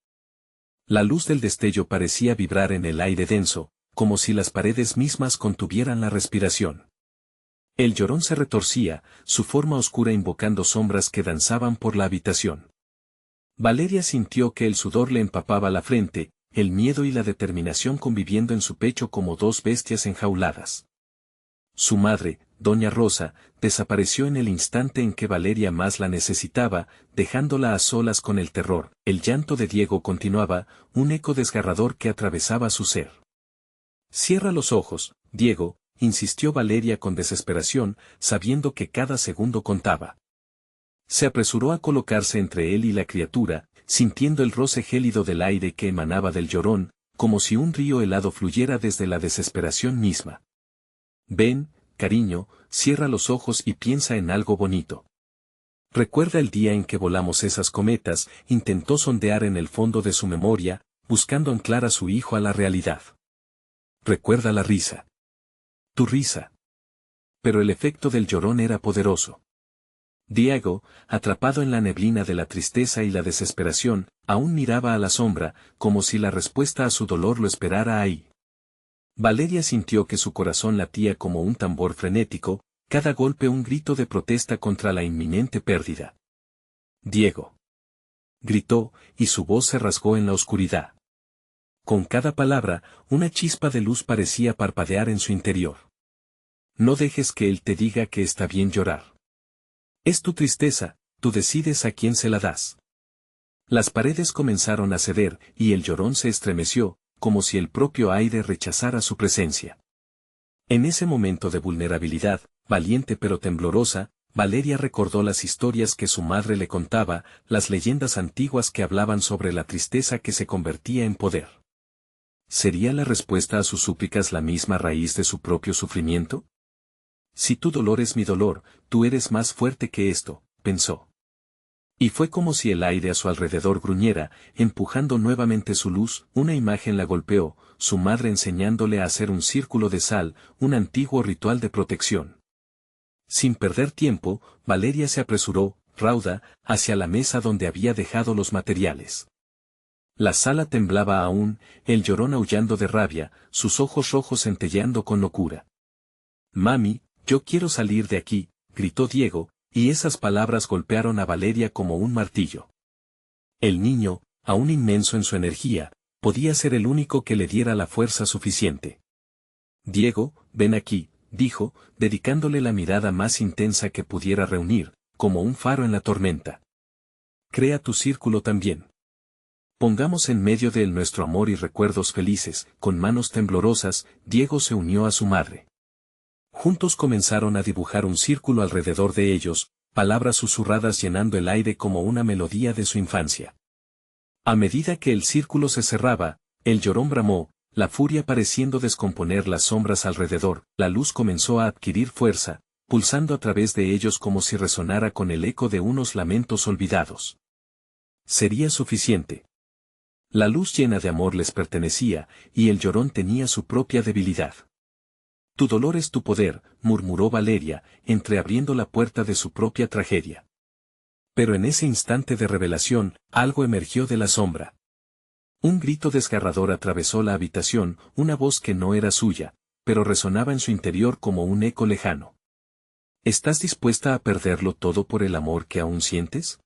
La luz del destello parecía vibrar en el aire denso, como si las paredes mismas contuvieran la respiración. El Llorón se retorcía, su forma oscura invocando sombras que danzaban por la habitación. Valeria sintió que el sudor le empapaba la frente, el miedo y la determinación conviviendo en su pecho como dos bestias enjauladas. Su madre, Doña Rosa, desapareció en el instante en que Valeria más la necesitaba, dejándola a solas con el terror. El llanto de Diego continuaba, un eco desgarrador que atravesaba su ser. Cierra los ojos, Diego, insistió Valeria con desesperación, sabiendo que cada segundo contaba. Se apresuró a colocarse entre él y la criatura, sintiendo el roce gélido del aire que emanaba del Llorón, como si un río helado fluyera desde la desesperación misma. Ven, cariño, cierra los ojos y piensa en algo bonito. Recuerda el día en que volamos esas cometas. Intentó sondear en el fondo de su memoria, buscando anclar a su hijo a la realidad. Recuerda la risa. Tu risa. Pero el efecto del Llorón era poderoso. Diego, atrapado en la neblina de la tristeza y la desesperación, aún miraba a la sombra, como si la respuesta a su dolor lo esperara ahí. Valeria sintió que su corazón latía como un tambor frenético, cada golpe un grito de protesta contra la inminente pérdida. Diego. Gritó, y su voz se rasgó en la oscuridad. Con cada palabra, una chispa de luz parecía parpadear en su interior. No dejes que él te diga que está bien llorar. Es tu tristeza, tú decides a quién se la das. Las paredes comenzaron a ceder, y el llorón se estremeció, como si el propio aire rechazara su presencia. En ese momento de vulnerabilidad, valiente pero temblorosa, Valeria recordó las historias que su madre le contaba, las leyendas antiguas que hablaban sobre la tristeza que se convertía en poder. ¿Sería la respuesta a sus súplicas la misma raíz de su propio sufrimiento? Si tu dolor es mi dolor, tú eres más fuerte que esto, pensó. Y fue como si el aire a su alrededor gruñera, empujando nuevamente su luz, una imagen la golpeó, su madre enseñándole a hacer un círculo de sal, un antiguo ritual de protección. Sin perder tiempo, Valeria se apresuró, rauda, hacia la mesa donde había dejado los materiales. La sala temblaba aún, el llorón aullando de rabia, sus ojos rojos centelleando con locura. «Mami, yo quiero salir de aquí», gritó Diego, y esas palabras golpearon a Valeria como un martillo. El niño, aún inmenso en su energía, podía ser el único que le diera la fuerza suficiente. «Diego, ven aquí», dijo, dedicándole la mirada más intensa que pudiera reunir, como un faro en la tormenta. «Crea tu círculo también. Pongamos en medio de él nuestro amor y recuerdos felices». Con manos temblorosas, Diego se unió a su madre. Juntos comenzaron a dibujar un círculo alrededor de ellos, palabras susurradas llenando el aire como una melodía de su infancia. A medida que el círculo se cerraba, el llorón bramó, la furia pareciendo descomponer las sombras alrededor, la luz comenzó a adquirir fuerza, pulsando a través de ellos como si resonara con el eco de unos lamentos olvidados. Sería suficiente. La luz llena de amor les pertenecía, y el llorón tenía su propia debilidad. «Tu dolor es tu poder», murmuró Valeria, entreabriendo la puerta de su propia tragedia. Pero en ese instante de revelación, algo emergió de la sombra. Un grito desgarrador atravesó la habitación, una voz que no era suya, pero resonaba en su interior como un eco lejano. «¿Estás dispuesta a perderlo todo por el amor que aún sientes?».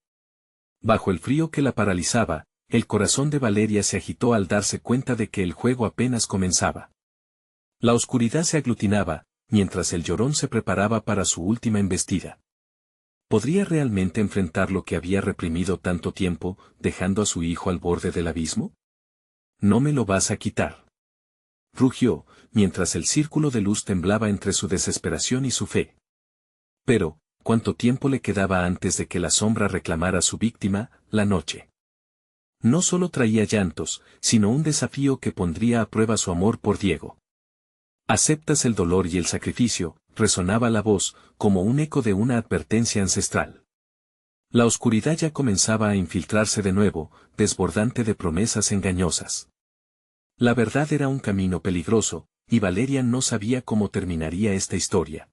Bajo el frío que la paralizaba, el corazón de Valeria se agitó al darse cuenta de que el juego apenas comenzaba. La oscuridad se aglutinaba, mientras el llorón se preparaba para su última embestida. ¿Podría realmente enfrentar lo que había reprimido tanto tiempo, dejando a su hijo al borde del abismo? «No me lo vas a quitar», rugió, mientras el círculo de luz temblaba entre su desesperación y su fe. Pero, ¿cuánto tiempo le quedaba antes de que la sombra reclamara a su víctima, la noche? No solo traía llantos, sino un desafío que pondría a prueba su amor por Diego. «¿Aceptas el dolor y el sacrificio?», resonaba la voz, como un eco de una advertencia ancestral. La oscuridad ya comenzaba a infiltrarse de nuevo, desbordante de promesas engañosas. La verdad era un camino peligroso, y Valeria no sabía cómo terminaría esta historia.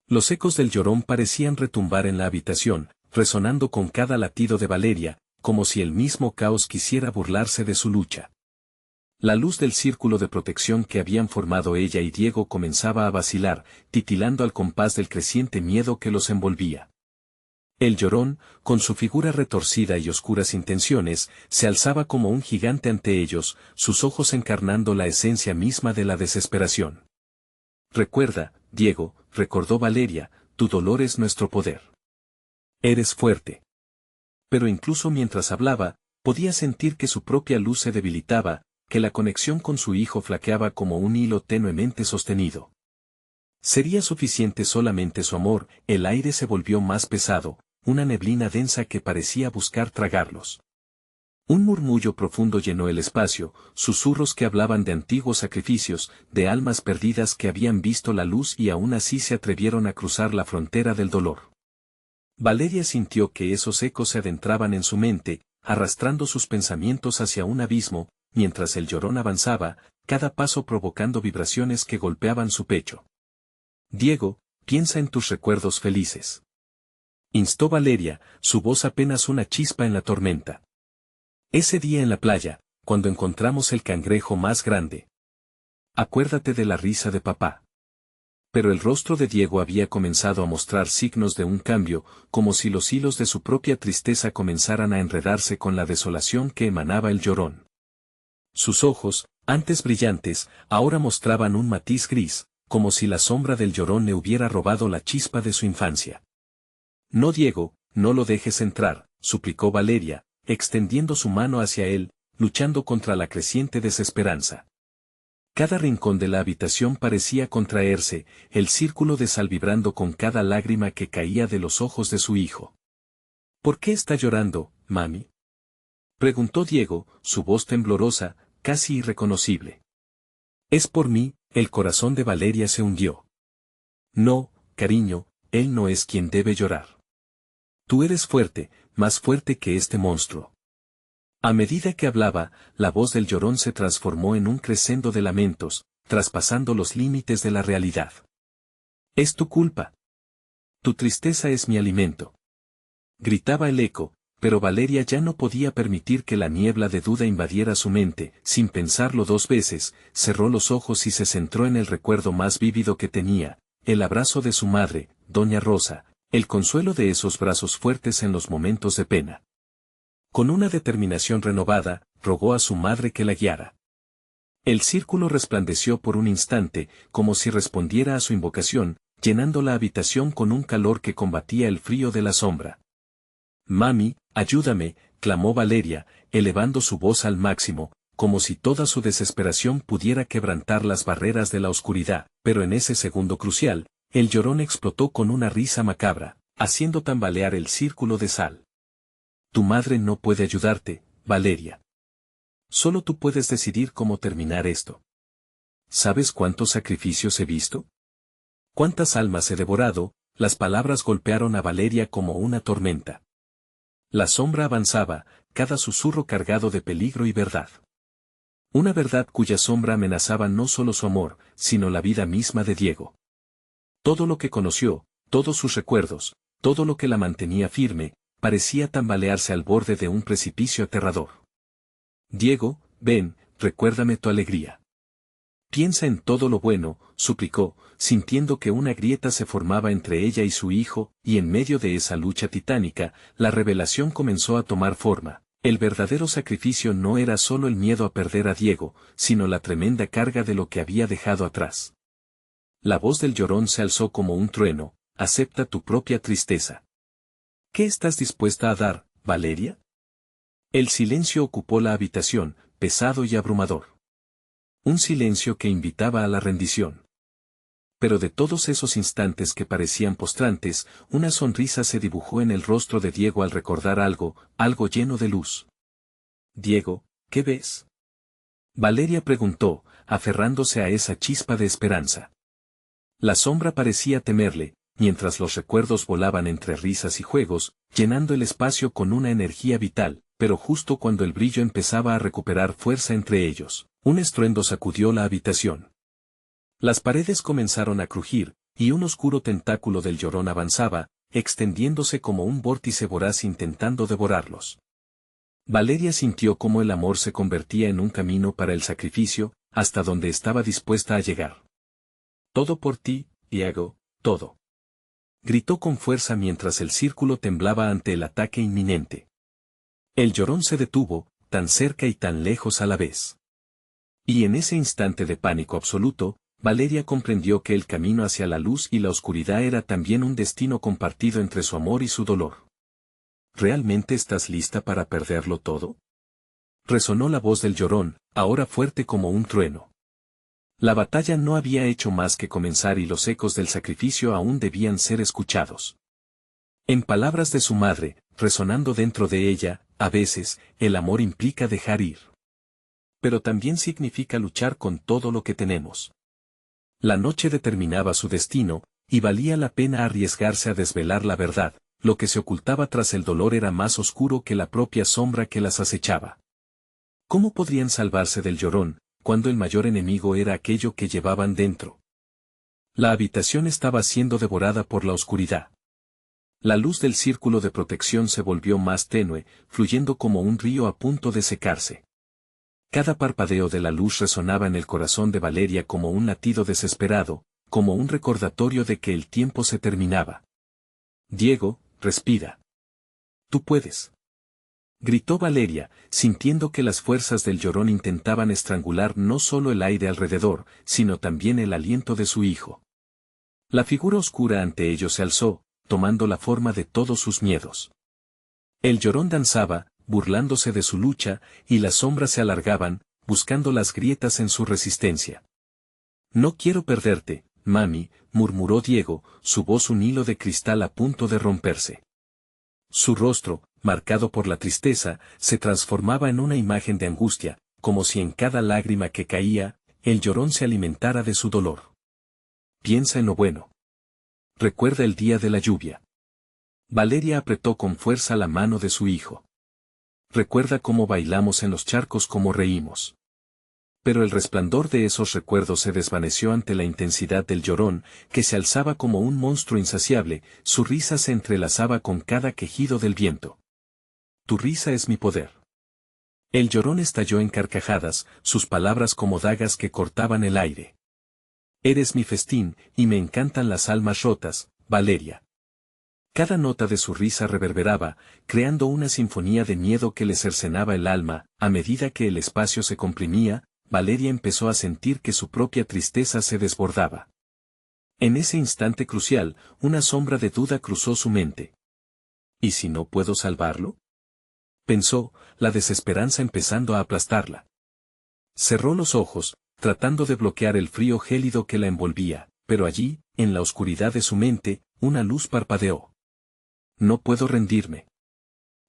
Los ecos del llorón parecían retumbar en la habitación, resonando con cada latido de Valeria, como si el mismo caos quisiera burlarse de su lucha. La luz del círculo de protección que habían formado ella y Diego comenzaba a vacilar, titilando al compás del creciente miedo que los envolvía. El llorón, con su figura retorcida y oscuras intenciones, se alzaba como un gigante ante ellos, sus ojos encarnando la esencia misma de la desesperación. «Recuerda, Diego», recordó Valeria, «tu dolor es nuestro poder. Eres fuerte». Pero incluso mientras hablaba, podía sentir que su propia luz se debilitaba, que la conexión con su hijo flaqueaba como un hilo tenuemente sostenido. ¿Sería suficiente solamente su amor? El aire se volvió más pesado, una neblina densa que parecía buscar tragarlos. Un murmullo profundo llenó el espacio, susurros que hablaban de antiguos sacrificios, de almas perdidas que habían visto la luz y aún así se atrevieron a cruzar la frontera del dolor. Valeria sintió que esos ecos se adentraban en su mente, arrastrando sus pensamientos hacia un abismo, mientras el llorón avanzaba, cada paso provocando vibraciones que golpeaban su pecho. «Diego, piensa en tus recuerdos felices. instó Valeria, su voz apenas una chispa en la tormenta. Ese día en la playa, cuando encontramos el cangrejo más grande. Acuérdate de la risa de papá. Pero el rostro de Diego había comenzado a mostrar signos de un cambio, como si los hilos de su propia tristeza comenzaran a enredarse con la desolación que emanaba el llorón. Sus ojos, antes brillantes, ahora mostraban un matiz gris, como si la sombra del llorón le hubiera robado la chispa de su infancia. No, Diego, no lo dejes entrar, suplicó Valeria, extendiendo su mano hacia él, luchando contra la creciente desesperanza. Cada rincón de la habitación parecía contraerse, el círculo de sal vibrando con cada lágrima que caía de los ojos de su hijo. ¿Por qué está llorando, mami? Preguntó Diego, su voz temblorosa, casi irreconocible. Es por mí. El corazón de Valeria se hundió. No, cariño, él no es quien debe llorar. Tú eres fuerte, más fuerte que este monstruo. A medida que hablaba, la voz del llorón se transformó en un crescendo de lamentos, traspasando los límites de la realidad. Es tu culpa. Tu tristeza es mi alimento. Gritaba el eco, pero Valeria ya no podía permitir que la niebla de duda invadiera su mente. Sin pensarlo dos veces, cerró los ojos y se centró en el recuerdo más vívido que tenía, el abrazo de su madre, Doña Rosa, el consuelo de esos brazos fuertes en los momentos de pena. Con una determinación renovada, rogó a su madre que la guiara. El círculo resplandeció por un instante, como si respondiera a su invocación, llenando la habitación con un calor que combatía el frío de la sombra. Mami, ayúdame, clamó Valeria, elevando su voz al máximo, como si toda su desesperación pudiera quebrantar las barreras de la oscuridad, pero en ese segundo crucial, el llorón explotó con una risa macabra, haciendo tambalear el círculo de sal. Tu madre no puede ayudarte, Valeria. Solo tú puedes decidir cómo terminar esto. ¿Sabes cuántos sacrificios he visto? ¿Cuántas almas he devorado? Las palabras golpearon a Valeria como una tormenta. La sombra avanzaba, cada susurro cargado de peligro y verdad. Una verdad cuya sombra amenazaba no solo su amor, sino la vida misma de Diego. Todo lo que conoció, todos sus recuerdos, todo lo que la mantenía firme, parecía tambalearse al borde de un precipicio aterrador. Diego, ven, recuérdame tu alegría. Piensa en todo lo bueno, suplicó, sintiendo que una grieta se formaba entre ella y su hijo, y en medio de esa lucha titánica, la revelación comenzó a tomar forma. El verdadero sacrificio no era solo el miedo a perder a Diego, sino la tremenda carga de lo que había dejado atrás. La voz del llorón se alzó como un trueno, acepta tu propia tristeza. ¿Qué estás dispuesta a dar, Valeria? El silencio ocupó la habitación, pesado y abrumador. Un silencio que invitaba a la rendición. Pero de todos esos instantes que parecían postrantes, una sonrisa se dibujó en el rostro de Diego al recordar algo lleno de luz. Diego, ¿qué ves? Valeria preguntó, aferrándose a esa chispa de esperanza. La sombra parecía temerle, mientras los recuerdos volaban entre risas y juegos, llenando el espacio con una energía vital, pero justo cuando el brillo empezaba a recuperar fuerza entre ellos, un estruendo sacudió la habitación. Las paredes comenzaron a crujir, y un oscuro tentáculo del llorón avanzaba, extendiéndose como un vórtice voraz intentando devorarlos. Valeria sintió cómo el amor se convertía en un camino para el sacrificio, hasta donde estaba dispuesta a llegar. Todo por ti, Diego, todo. Gritó con fuerza mientras el círculo temblaba ante el ataque inminente. El llorón se detuvo, tan cerca y tan lejos a la vez. Y en ese instante de pánico absoluto, Valeria comprendió que el camino hacia la luz y la oscuridad era también un destino compartido entre su amor y su dolor. ¿Realmente estás lista para perderlo todo? Resonó la voz del llorón, ahora fuerte como un trueno. La batalla no había hecho más que comenzar y los ecos del sacrificio aún debían ser escuchados. En palabras de su madre, resonando dentro de ella, a veces, el amor implica dejar ir. Pero también significa luchar con todo lo que tenemos. La noche determinaba su destino, y valía la pena arriesgarse a desvelar la verdad. Lo que se ocultaba tras el dolor era más oscuro que la propia sombra que las acechaba. ¿Cómo podrían salvarse del llorón, cuando el mayor enemigo era aquello que llevaban dentro? La habitación estaba siendo devorada por la oscuridad. La luz del círculo de protección se volvió más tenue, fluyendo como un río a punto de secarse. Cada parpadeo de la luz resonaba en el corazón de Valeria como un latido desesperado, como un recordatorio de que el tiempo se terminaba. Diego, respira. Tú puedes. Gritó Valeria, sintiendo que las fuerzas del Llorón intentaban estrangular no solo el aire alrededor, sino también el aliento de su hijo. La figura oscura ante ellos se alzó, tomando la forma de todos sus miedos. El Llorón danzaba, burlándose de su lucha, y las sombras se alargaban, buscando las grietas en su resistencia. No quiero perderte, mami, murmuró Diego, su voz un hilo de cristal a punto de romperse. Su rostro, marcado por la tristeza, se transformaba en una imagen de angustia, como si en cada lágrima que caía, el Llorón se alimentara de su dolor. Piensa en lo bueno. Recuerda el día de la lluvia. Valeria apretó con fuerza la mano de su hijo. Recuerda cómo bailamos en los charcos, cómo reímos. Pero el resplandor de esos recuerdos se desvaneció ante la intensidad del Llorón, que se alzaba como un monstruo insaciable, su risa se entrelazaba con cada quejido del viento. Tu risa es mi poder. El Llorón estalló en carcajadas, sus palabras como dagas que cortaban el aire. Eres mi festín, y me encantan las almas rotas, Valeria. Cada nota de su risa reverberaba, creando una sinfonía de miedo que le cercenaba el alma. A medida que el espacio se comprimía, Valeria empezó a sentir que su propia tristeza se desbordaba. En ese instante crucial, una sombra de duda cruzó su mente. ¿Y si no puedo salvarlo?, pensó, la desesperanza empezando a aplastarla. Cerró los ojos, tratando de bloquear el frío gélido que la envolvía, pero allí, en la oscuridad de su mente, una luz parpadeó. No puedo rendirme,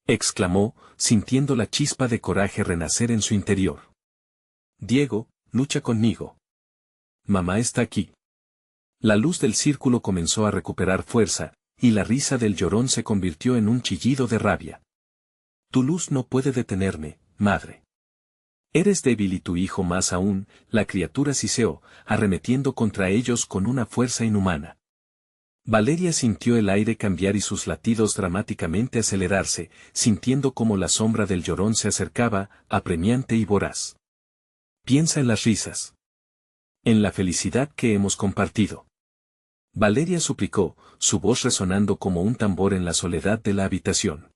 exclamó, sintiendo la chispa de coraje renacer en su interior. Diego, lucha conmigo. Mamá está aquí. La luz del círculo comenzó a recuperar fuerza, y la risa del Llorón se convirtió en un chillido de rabia. Tu luz no puede detenerme, madre. Eres débil y tu hijo más aún. La criatura siseó, arremetiendo contra ellos con una fuerza inhumana. Valeria sintió el aire cambiar y sus latidos dramáticamente acelerarse, sintiendo como la sombra del Llorón se acercaba, apremiante y voraz. Piensa en las risas. En la felicidad que hemos compartido. Valeria suplicó, su voz resonando como un tambor en la soledad de la habitación.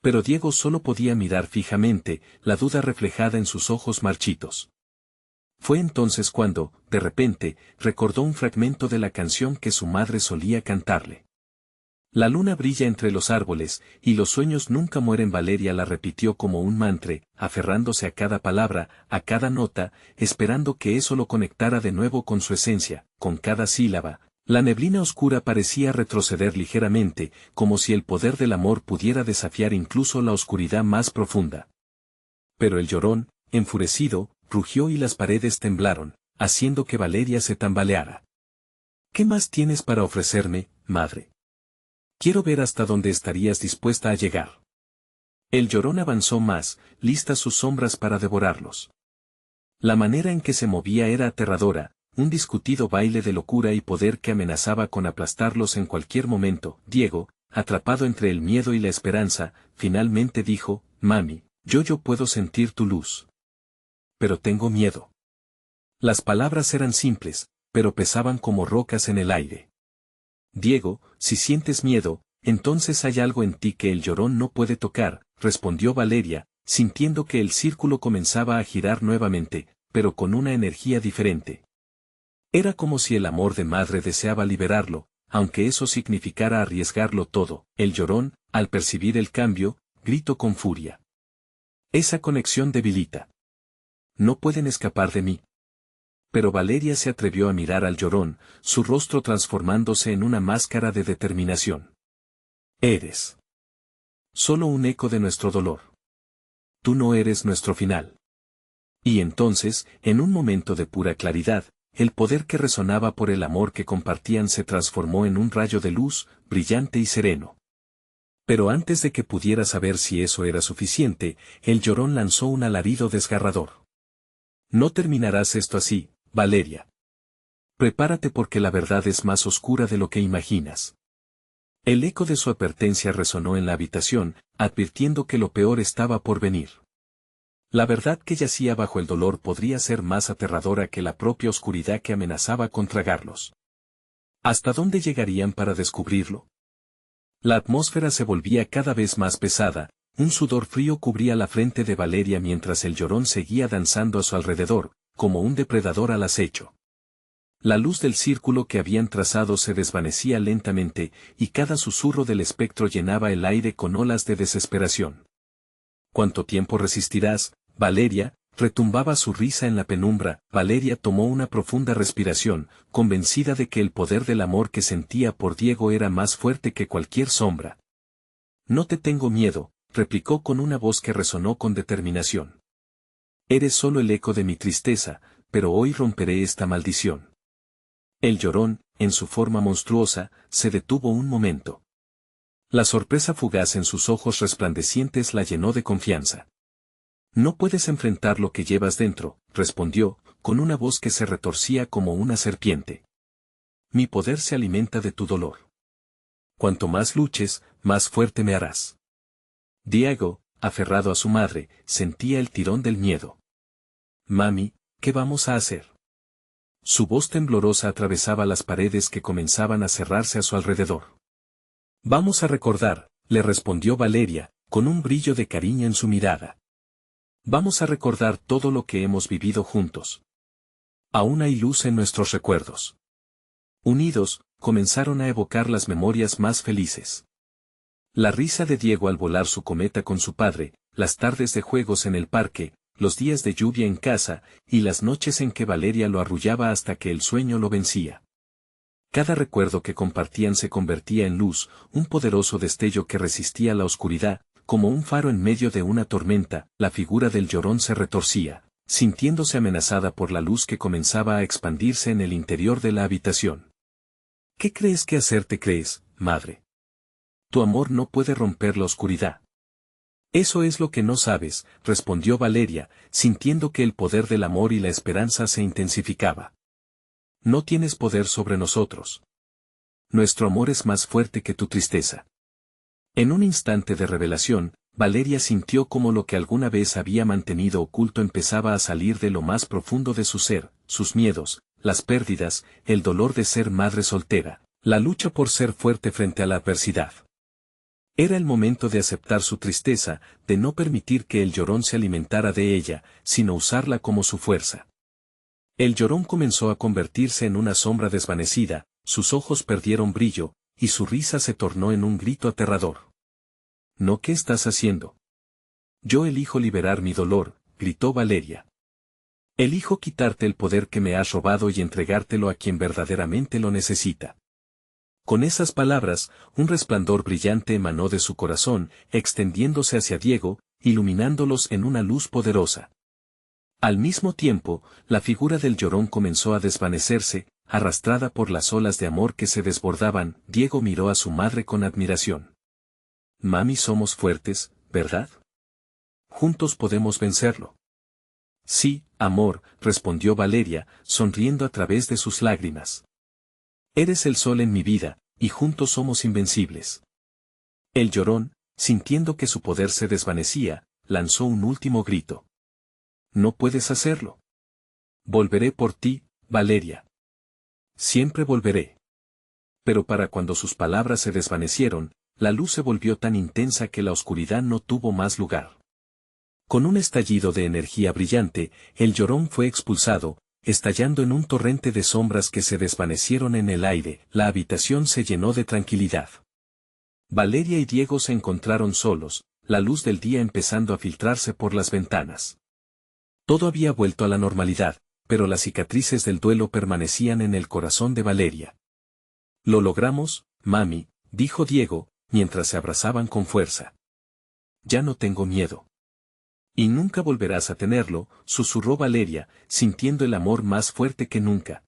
Pero Diego solo podía mirar fijamente, la duda reflejada en sus ojos marchitos. Fue entonces cuando, de repente, recordó un fragmento de la canción que su madre solía cantarle. La luna brilla entre los árboles, y los sueños nunca mueren. Valeria la repitió como un mantra, aferrándose a cada palabra, a cada nota, esperando que eso lo conectara de nuevo con su esencia. Con cada sílaba, la neblina oscura parecía retroceder ligeramente, como si el poder del amor pudiera desafiar incluso la oscuridad más profunda. Pero el Llorón, enfurecido, rugió y las paredes temblaron, haciendo que Valeria se tambaleara. ¿Qué más tienes para ofrecerme, madre? Quiero ver hasta dónde estarías dispuesta a llegar. El Llorón avanzó más, listas sus sombras para devorarlos. La manera en que se movía era aterradora, un discutido baile de locura y poder que amenazaba con aplastarlos en cualquier momento. Diego, atrapado entre el miedo y la esperanza, finalmente dijo, mami, yo puedo sentir tu luz. Pero tengo miedo. Las palabras eran simples, pero pesaban como rocas en el aire. Diego, si sientes miedo, entonces hay algo en ti que el Llorón no puede tocar, respondió Valeria, sintiendo que el círculo comenzaba a girar nuevamente, pero con una energía diferente. Era como si el amor de madre deseaba liberarlo, aunque eso significara arriesgarlo todo. El Llorón, al percibir el cambio, gritó con furia. Esa conexión debilita. No pueden escapar de mí. Pero Valeria se atrevió a mirar al Llorón, su rostro transformándose en una máscara de determinación. Eres solo un eco de nuestro dolor. Tú no eres nuestro final. Y entonces, en un momento de pura claridad, el poder que resonaba por el amor que compartían se transformó en un rayo de luz, brillante y sereno. Pero antes de que pudiera saber si eso era suficiente, el Llorón lanzó un alarido desgarrador. No terminarás esto así, Valeria. Prepárate porque la verdad es más oscura de lo que imaginas. El eco de su advertencia resonó en la habitación, advirtiendo que lo peor estaba por venir. La verdad que yacía bajo el dolor podría ser más aterradora que la propia oscuridad que amenazaba con tragarlos. ¿Hasta dónde llegarían para descubrirlo? La atmósfera se volvía cada vez más pesada, un sudor frío cubría la frente de Valeria mientras el Llorón seguía danzando a su alrededor, como un depredador al acecho. La luz del círculo que habían trazado se desvanecía lentamente, y cada susurro del espectro llenaba el aire con olas de desesperación. ¿Cuánto tiempo resistirás, Valeria? Retumbaba su risa en la penumbra. Valeria tomó una profunda respiración, convencida de que el poder del amor que sentía por Diego era más fuerte que cualquier sombra. No te tengo miedo, replicó con una voz que resonó con determinación. Eres solo el eco de mi tristeza, pero hoy romperé esta maldición. El Llorón, en su forma monstruosa, se detuvo un momento. La sorpresa fugaz en sus ojos resplandecientes la llenó de confianza. No puedes enfrentar lo que llevas dentro, respondió, con una voz que se retorcía como una serpiente. Mi poder se alimenta de tu dolor. Cuanto más luches, más fuerte me harás. Diego, aferrado a su madre, sentía el tirón del miedo. Mami, ¿qué vamos a hacer? Su voz temblorosa atravesaba las paredes que comenzaban a cerrarse a su alrededor. Vamos a recordar, le respondió Valeria, con un brillo de cariño en su mirada. Vamos a recordar todo lo que hemos vivido juntos. Aún hay luz en nuestros recuerdos. Unidos, comenzaron a evocar las memorias más felices. La risa de Diego al volar su cometa con su padre, las tardes de juegos en el parque, los días de lluvia en casa, y las noches en que Valeria lo arrullaba hasta que el sueño lo vencía. Cada recuerdo que compartían se convertía en luz, un poderoso destello que resistía la oscuridad, como un faro en medio de una tormenta. La figura del Llorón se retorcía, sintiéndose amenazada por la luz que comenzaba a expandirse en el interior de la habitación. ¿Qué crees que hacer te crees, madre? Tu amor no puede romper la oscuridad. Eso es lo que no sabes, respondió Valeria, sintiendo que el poder del amor y la esperanza se intensificaba. No tienes poder sobre nosotros. Nuestro amor es más fuerte que tu tristeza. En un instante de revelación, Valeria sintió como lo que alguna vez había mantenido oculto empezaba a salir de lo más profundo de su ser, sus miedos, las pérdidas, el dolor de ser madre soltera, la lucha por ser fuerte frente a la adversidad. Era el momento de aceptar su tristeza, de no permitir que el Llorón se alimentara de ella, sino usarla como su fuerza. El Llorón comenzó a convertirse en una sombra desvanecida, sus ojos perdieron brillo, y su risa se tornó en un grito aterrador. ¿No qué estás haciendo? Yo elijo liberar mi dolor, gritó Valeria. Elijo quitarte el poder que me has robado y entregártelo a quien verdaderamente lo necesita. Con esas palabras, un resplandor brillante emanó de su corazón, extendiéndose hacia Diego, iluminándolos en una luz poderosa. Al mismo tiempo, la figura del Llorón comenzó a desvanecerse, arrastrada por las olas de amor que se desbordaban. Diego miró a su madre con admiración. Mami, somos fuertes, ¿verdad? Juntos podemos vencerlo. Sí, amor, respondió Valeria, sonriendo a través de sus lágrimas. Eres el sol en mi vida, y juntos somos invencibles. El Llorón, sintiendo que su poder se desvanecía, lanzó un último grito. No puedes hacerlo. Volveré por ti, Valeria. Siempre volveré. Pero para cuando sus palabras se desvanecieron, la luz se volvió tan intensa que la oscuridad no tuvo más lugar. Con un estallido de energía brillante, el Llorón fue expulsado, estallando en un torrente de sombras que se desvanecieron en el aire. La habitación se llenó de tranquilidad. Valeria y Diego se encontraron solos, la luz del día empezando a filtrarse por las ventanas. Todo había vuelto a la normalidad, pero las cicatrices del duelo permanecían en el corazón de Valeria. Lo logramos, mami, dijo Diego, mientras se abrazaban con fuerza. Ya no tengo miedo. Y nunca volverás a tenerlo, susurró Valeria, sintiendo el amor más fuerte que nunca.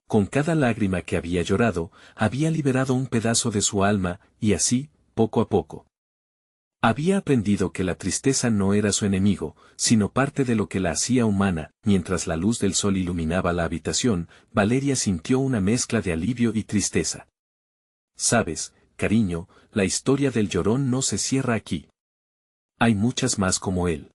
Con cada lágrima que había llorado, había liberado un pedazo de su alma, y así, poco a poco. Había aprendido que la tristeza no era su enemigo, sino parte de lo que la hacía humana. Mientras la luz del sol iluminaba la habitación, Valeria sintió una mezcla de alivio y tristeza. ¿Sabes cariño, la historia del Llorón no se cierra aquí. Hay muchas más como él.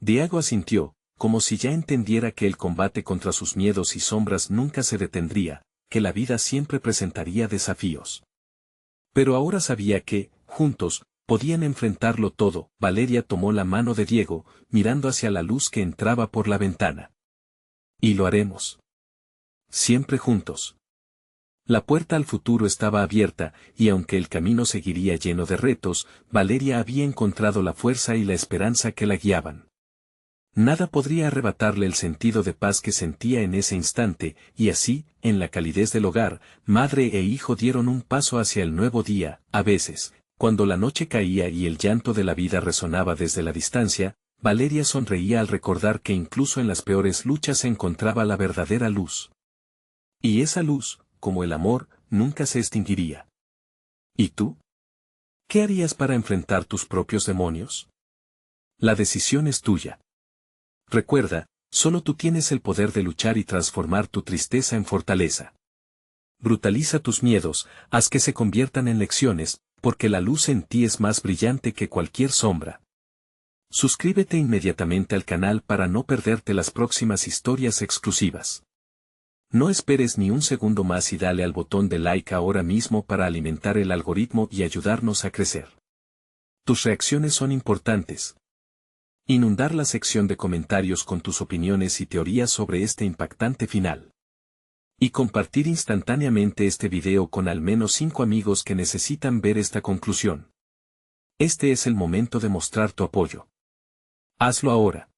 Diego asintió, como si ya entendiera que el combate contra sus miedos y sombras nunca se detendría, que la vida siempre presentaría desafíos. Pero ahora sabía que, juntos, podían enfrentarlo todo. Valeria tomó la mano de Diego, mirando hacia la luz que entraba por la ventana. Y lo haremos. Siempre juntos. La puerta al futuro estaba abierta, y aunque el camino seguiría lleno de retos, Valeria había encontrado la fuerza y la esperanza que la guiaban. Nada podría arrebatarle el sentido de paz que sentía en ese instante, y así, en la calidez del hogar, madre e hijo dieron un paso hacia el nuevo día. A veces, cuando la noche caía y el llanto de la vida resonaba desde la distancia, Valeria sonreía al recordar que incluso en las peores luchas se encontraba la verdadera luz. Y esa luz, como el amor, nunca se extinguiría. ¿Y tú? ¿Qué harías para enfrentar tus propios demonios? La decisión es tuya. Recuerda, solo tú tienes el poder de luchar y transformar tu tristeza en fortaleza. Brutaliza tus miedos, haz que se conviertan en lecciones, porque la luz en ti es más brillante que cualquier sombra. Suscríbete inmediatamente al canal para no perderte las próximas historias exclusivas. No esperes ni un segundo más y dale al botón de like ahora mismo para alimentar el algoritmo y ayudarnos a crecer. Tus reacciones son importantes. Inundar la sección de comentarios con tus opiniones y teorías sobre este impactante final. Y compartir instantáneamente este video con al menos 5 amigos que necesitan ver esta conclusión. Este es el momento de mostrar tu apoyo. Hazlo ahora.